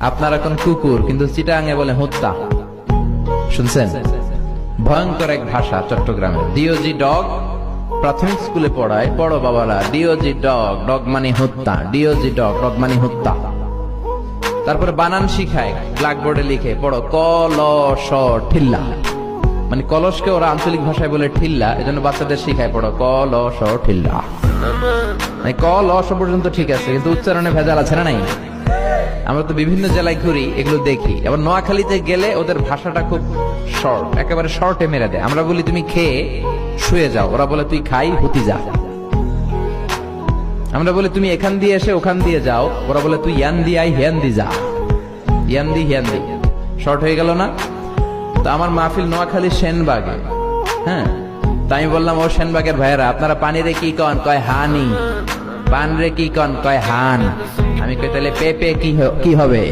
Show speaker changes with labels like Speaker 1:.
Speaker 1: আপনার এখন কুকুর, কিন্তু চিটাঙে বলে হুত্তা। শুনছেন? ভয়ঙ্কর এক ভাষা চট্টগ্রামে। ডিওজি ডগ, প্রাথমিক স্কুলে পড়ায়, পড়ো বাবারা, ডিওজি ডগ, ডগ মানে হুত্তা, ডিওজি ডগ, ডগ মানে হুত্তা। তারপরে বানান শিখায়, ব্ল্যাকবোর্ডে লিখে পড়ো ক ল স ঠিল্লা, মানে কলসকে ওরা আঞ্চলিক ভাষায় বলে ঠিল্লা, এজন্য বাচ্চাদের শিখায় পড়ো ক ল স ঠিল্লা। মানে ক ল স পর্যন্ত ঠিক আছে, কিন্তু উচ্চারণে ভেজাল আছে না নাই? আমরা তো বিভিন্ন জেলায় ঘুরি, এগুলো দেখি। আবার নোয়াখালীতে গেলে ওদের ভাষাটা খুব শর্ট, একেবারে শর্টে মেরে দেয়। আমরা বলি তুমি খেয়ে শুয়ে যাও, ওরা বলে তুই খাই হুতি যা। আমরা বলি তুমি এখান দিয়ে এসে ওখান দিয়ে যাও, ওরা বলে তুই ইয়ান দি আই হিয়ান দি যা। ইয়ান দি হিয়ান দি, শর্ট হয়ে গেল না? তো আমার মাহফিল নোয়াখালী সেনবাগে, হ্যাঁ, তাই আমি বললাম ও সেনবাগের ভাইয়েরা, আপনারা পানিরে কি কন? কয় হানি। পান রে কি কন? কয় হান। আমি কই তাহলে পেপে কি হবে?